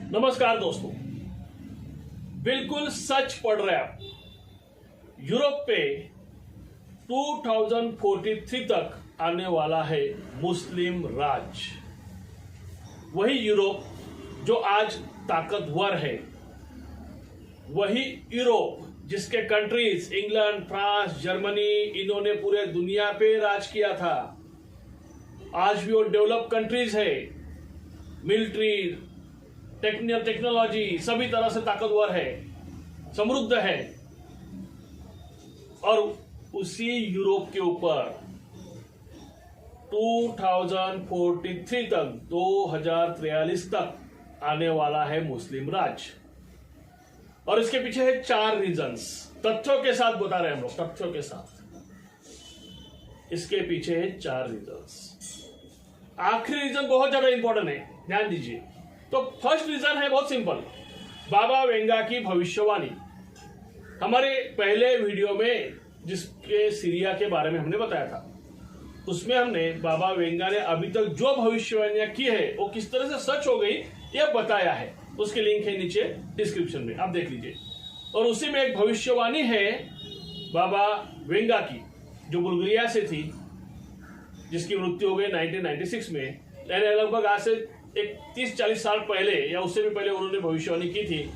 नमस्कार दोस्तों, बिल्कुल सच पढ़ रहे आप। यूरोप पे 2043 तक आने वाला है मुस्लिम राज। वही यूरोप जो आज ताकतवर है, वही यूरोप जिसके कंट्रीज इंग्लैंड, फ्रांस, जर्मनी, इन्होंने पूरे दुनिया पे राज किया था। आज भी वो डेवलप कंट्रीज है, मिलिट्री, टेक्नोलॉजी सभी तरह से ताकतवर है, समृद्ध है। और उसी यूरोप के ऊपर 2043 तक 2043 तक आने वाला है मुस्लिम राज। और इसके पीछे है 4 रीजंस। तथ्यों के साथ बता रहे हैं हम लोग, तथ्यों के साथ इसके पीछे है 4 रीजंस। आखिरी रीजन बहुत ज्यादा इंपॉर्टेंट है, ध्यान दीजिए। तो फर्स्ट रीजन है बहुत सिंपल, बाबा वेंगा की भविष्यवाणी। हमारे पहले वीडियो में जिसके सीरिया के बारे में हमने बताया था, उसमें हमने बाबा वेंगा ने अभी तक जो भविष्यवाणियां की है वो किस तरह से सच हो गई यह बताया है। उसके लिंक है नीचे डिस्क्रिप्शन में, आप देख लीजिए। और उसी में एक भविष्यवाणी है बाबा वेंगा की, जो बुल्गारिया से थी, जिसकी मृत्यु हो गई 1996 में। यानी लगभग आज से 30-40 साल पहले या उससे भी पहले उन्होंने भविष्यवाणी की थी।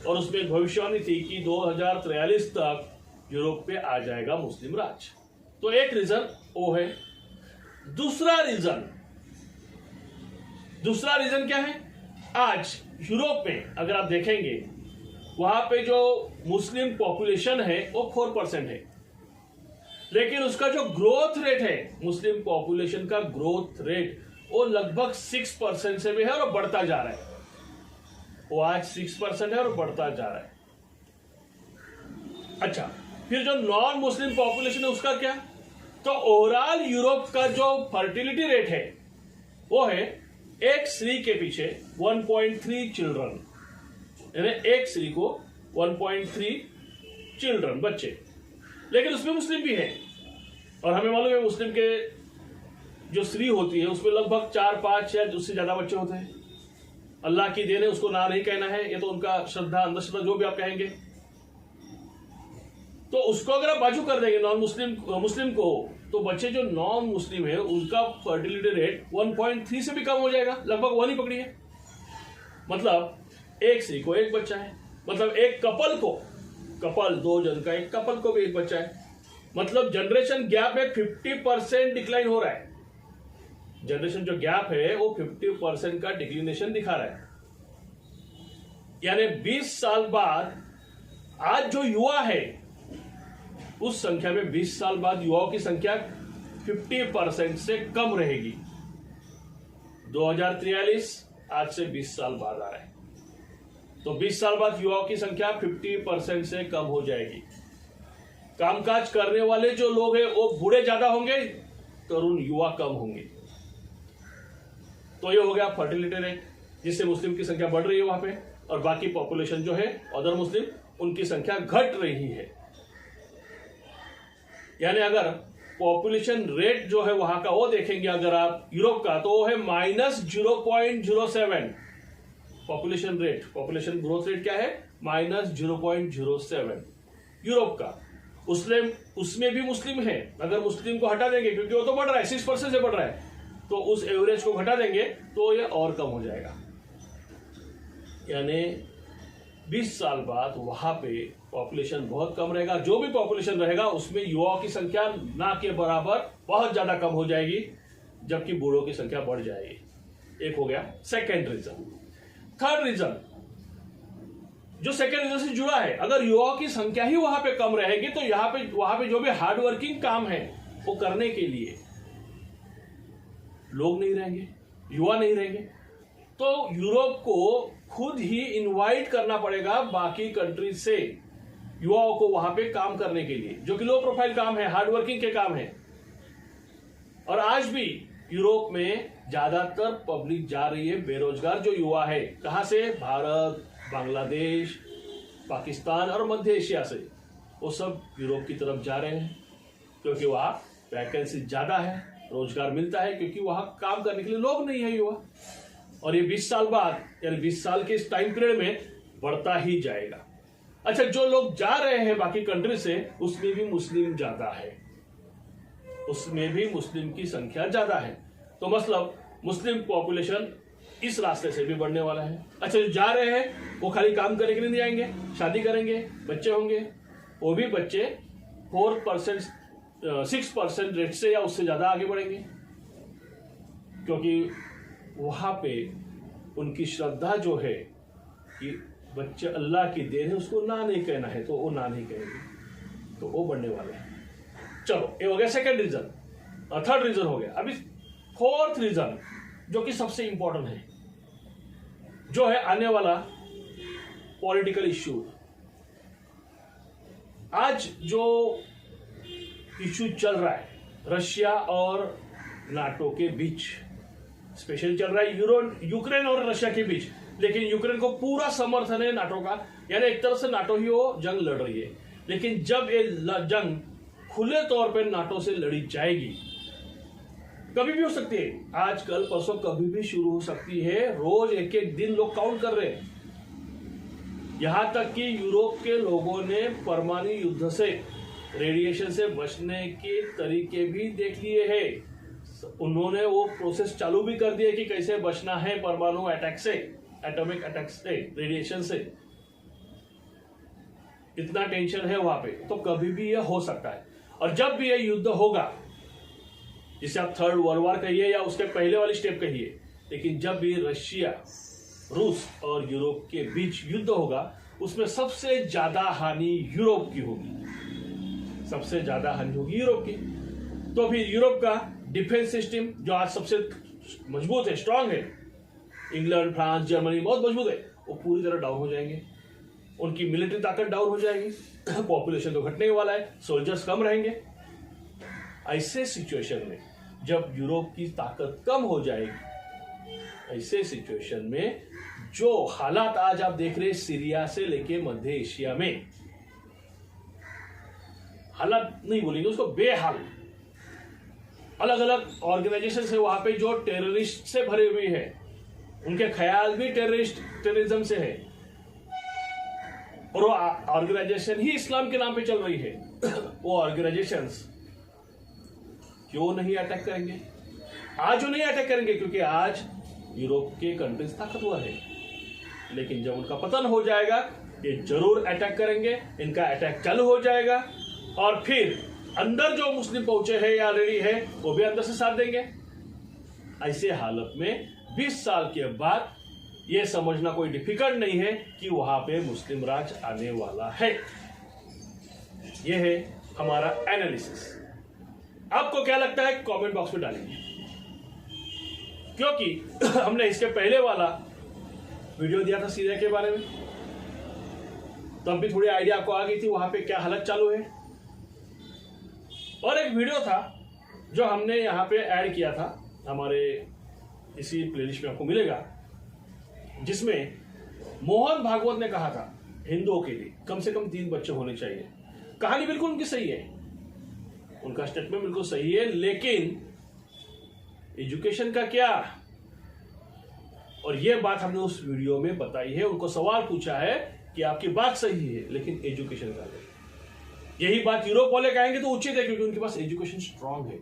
और उसमें एक भविष्यवाणी थी कि 2043 तक यूरोप पे आ जाएगा मुस्लिम राज। तो एक रीजन वो है। दूसरा रीजन क्या है? आज यूरोप में अगर आप देखेंगे, वहां पे जो मुस्लिम पॉपुलेशन है वो 4% है, लेकिन उसका जो ग्रोथ रेट है, मुस्लिम पॉपुलेशन का ग्रोथ रेट, वो लगभग 6% से भी है और बढ़ता जा रहा है। वो आज 6% है और बढ़ता जा रहा है। अच्छा, फिर जो नॉन मुस्लिम पॉपुलेशन है उसका क्या? तो ओवरऑल यूरोप का जो फर्टिलिटी रेट है वो है एक स्त्री के पीछे 1.3 चिल्ड्रन, यानी एक स्त्री को 1.3 चिल्ड्रन, बच्चे। लेकिन उसमें मुस्लिम भी है, और हमें मालूम है मुस्लिम के जो स्त्री होती है उसमें लगभग 4-5 या उससे ज्यादा बच्चे होते हैं। अल्लाह की देन है, उसको ना नहीं कहना है, ये तो उनका श्रद्धा, अंधश्रद्धा, जो भी आप कहेंगे। तो उसको अगर आप बाजू कर देंगे नॉन मुस्लिम को, तो बच्चे जो नॉन मुस्लिम है उनका फर्टिलिटी रेट 1.3 से भी कम हो जाएगा, लगभग 1 ही पकड़िए। मतलब एक स्त्री को एक बच्चा है, मतलब एक कपल 2 जन का एक कपल को भी एक बच्चा है। मतलब जनरेशन गैप में 50% डिक्लाइन हो रहा है। जनरेशन जो गैप है वो 50% का डिक्लिनेशन दिखा रहा है। यानी 20 साल बाद आज जो युवा है उस संख्या में 20 साल बाद युवाओं की संख्या 50% से कम रहेगी। 2043 आज से 20 साल बाद आ रहा है, तो 20 साल बाद युवाओं की संख्या 50% से कम हो जाएगी। कामकाज करने वाले जो लोग हैं वो बूढ़े ज्यादा होंगे, तरुण युवा कम होंगे। तो ये हो गया फर्टिलिटी रेट, जिससे मुस्लिम की संख्या बढ़ रही है वहां पे, और बाकी पॉपुलेशन जो है अदर मुस्लिम, उनकी संख्या घट रही है। यानी अगर पॉपुलेशन रेट जो है वहां का वो देखेंगे अगर आप यूरोप का, तो वो है -0.07 population rate. Population growth rate क्या है? -0.07 यूरोप का। उसमें भी मुस्लिम है। अगर मुस्लिम को हटा देंगे, क्योंकि वो तो बढ़ रहा है, 6% से बढ़ रहा है, तो उस एवरेज को घटा देंगे तो ये और कम हो जाएगा। यानी 20 साल बाद वहां पे पॉपुलेशन बहुत कम रहेगा। जो भी पॉपुलेशन रहेगा उसमें युवाओं की संख्या ना के बराबर बहुत ज्यादा कम हो जाएगी, जबकि बूढ़ों की संख्या बढ़ जाएगी। एक हो गया सेकेंड रीजन। थर्ड रीजन जो सेकेंड रीजन से जुड़ा है, अगर युवाओं की संख्या ही वहां पे कम रहेगी तो वहां पे जो भी हार्ड वर्किंग काम है वो करने के लिए लोग नहीं रहेंगे, युवा नहीं रहेंगे। तो यूरोप को खुद ही इनवाइट करना पड़ेगा बाकी कंट्रीज से युवाओं को वहां पे काम करने के लिए, जो कि लो प्रोफाइल काम है, हार्ड वर्किंग के काम है। और आज भी यूरोप में ज्यादातर पब्लिक जा रही है, बेरोजगार जो युवा है, कहां से? भारत, बांग्लादेश, पाकिस्तान और मध्य एशिया से, वो सब यूरोप की तरफ जा रहे हैं, क्योंकि वहां वैकेंसी ज्यादा है, रोजगार मिलता है, क्योंकि वहां काम करने के लिए लोग नहीं है युवा। और ये 20 साल बाद यानी 20 साल के इस टाइम पीरियड में बढ़ता ही जाएगा। अच्छा, जो लोग जा रहे हैं बाकी कंट्री से, उसमें भी मुस्लिम ज्यादा है, उसमें भी मुस्लिम की संख्या ज्यादा है। तो मतलब मुस्लिम पॉपुलेशन इस रास्ते से भी बढ़ने वाला है। अच्छा, जो जा रहे हैं वो खाली काम करने के लिए नहीं आएंगे, शादी करेंगे, बच्चे होंगे, वो भी बच्चे 4% 6% रेट से या उससे ज्यादा आगे बढ़ेंगे, क्योंकि वहां पे उनकी श्रद्धा जो है कि बच्चे अल्लाह की देन है, उसको ना नहीं कहना है तो वो ना नहीं कहेंगे, तो वो बढ़ने वाले हैं। चलो, ये हो गया सेकेंड रीजन। थर्ड रीजन हो गया। अभी फोर्थ रीजन जो कि सबसे इंपॉर्टेंट है, जो है आने वाला पॉलिटिकल इश्यू। आज जो इश्यू चल रहा है रशिया और नाटो के बीच, स्पेशली चल रहा है यूक्रेन और रशिया के बीच, लेकिन यूक्रेन को पूरा समर्थन है नाटो का, यानी एक तरह से नाटो ही वो जंग लड़ रही है। लेकिन जब ये जंग खुले तौर पे नाटो से लड़ी जाएगी, कभी भी हो सकती है, आज कल परसों कभी भी शुरू हो सकती है, रोज एक एक दिन लोग काउंट कर रहे हैं। यहां तक कि यूरोप के लोगों ने परमाणु युद्ध से, रेडिएशन से बचने के तरीके भी देख लिए हैं। उन्होंने वो प्रोसेस चालू भी कर दिए कि कैसे बचना है परमाणु अटैक से, एटॉमिक अटैक से, रेडिएशन से। इतना टेंशन है वहां पे, तो कभी भी यह हो सकता है। और जब भी यह युद्ध होगा, जिसे आप थर्ड वर्ल्ड वॉर कहिए या उसके पहले वाली स्टेप कहिए, लेकिन जब भी रशिया, रूस और यूरोप के बीच युद्ध होगा, उसमें सबसे ज्यादा हानि यूरोप की होगी, सबसे ज्यादा हानि होगी यूरोप की। तो फिर यूरोप का डिफेंस सिस्टम जो आज सबसे मजबूत है, स्ट्रांग है, इंग्लैंड, फ्रांस, जर्मनी बहुत मजबूत है, वो पूरी तरह डाउन हो जाएंगे। उनकी मिलिट्री ताकत डाउन हो जाएगी, पॉपुलेशन तो घटने वाला है, सोल्जर्स कम रहेंगे। ऐसे सिचुएशन में जब यूरोप की ताकत कम हो जाएगी, ऐसे सिचुएशन में जो हालात आज आप देख रहे हैं सीरिया से लेके मध्य एशिया में, हालात नहीं बोलेंगे उसको, बेहाल, अलग अलग ऑर्गेनाइजेशन है वहां पे जो टेररिस्ट से भरे हुए हैं, उनके ख्याल भी टेररिज्म से है, और वो ऑर्गेनाइजेशन ही इस्लाम के नाम पे चल रही है। वो ऑर्गेनाइजेशंस क्यों नहीं अटैक करेंगे? आज वो नहीं अटैक करेंगे क्योंकि आज यूरोप के कंट्रीज ताकतवर है, लेकिन जब उनका पतन हो जाएगा ये जरूर अटैक करेंगे, इनका अटैक चालू हो जाएगा, और फिर अंदर जो मुस्लिम पहुंचे हैं या रेडी है वो भी अंदर से साथ देंगे। ऐसे हालत में 20 साल के बाद ये समझना कोई डिफिकल्ट नहीं है कि वहां पे मुस्लिम राज आने वाला है। ये है हमारा एनालिसिस। आपको क्या लगता है कमेंट बॉक्स में डालिए, क्योंकि हमने इसके पहले वाला वीडियो दिया था सीरिया के बारे में, तब भी थोड़ी आइडिया आपको आ गई थी वहां पे क्या हालत चालू है। और एक वीडियो था जो हमने यहाँ पे ऐड किया था, हमारे इसी प्लेलिस्ट में आपको मिलेगा, जिसमें मोहन भागवत ने कहा था हिंदुओं के लिए कम से कम 3 बच्चे होने चाहिए। कहानी बिल्कुल उनकी सही है, उनका स्टेटमेंट बिल्कुल सही है, लेकिन एजुकेशन का क्या? और यह बात हमने उस वीडियो में बताई है। उनको सवाल पूछा है कि आपकी बात सही है, लेकिन एजुकेशन का नहीं। यही बात यूरोप वाले कहेंगे तो उचित है, क्योंकि उनके पास एजुकेशन स्ट्रांग है।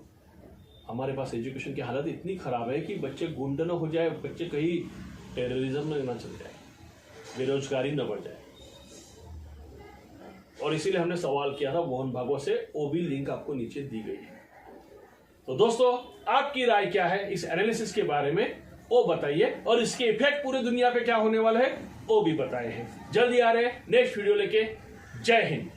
हमारे पास एजुकेशन की हालत इतनी खराब है कि बच्चे गुंडा न हो जाए, बच्चे कहीं टेररिज्म में न चल जाए, बेरोजगारी न बढ़ जाए। और इसीलिए हमने सवाल किया था मोहन भागवत से, वो भी लिंक आपको नीचे दी गई है। तो दोस्तों, आपकी राय क्या है इस एनालिसिस के बारे में, वो बताइए, और इसके इफेक्ट पूरी दुनिया पे क्या होने वाला है वो भी बताए हैं। जल्दी आ रहे हैं नेक्स्ट वीडियो लेके। जय हिंद।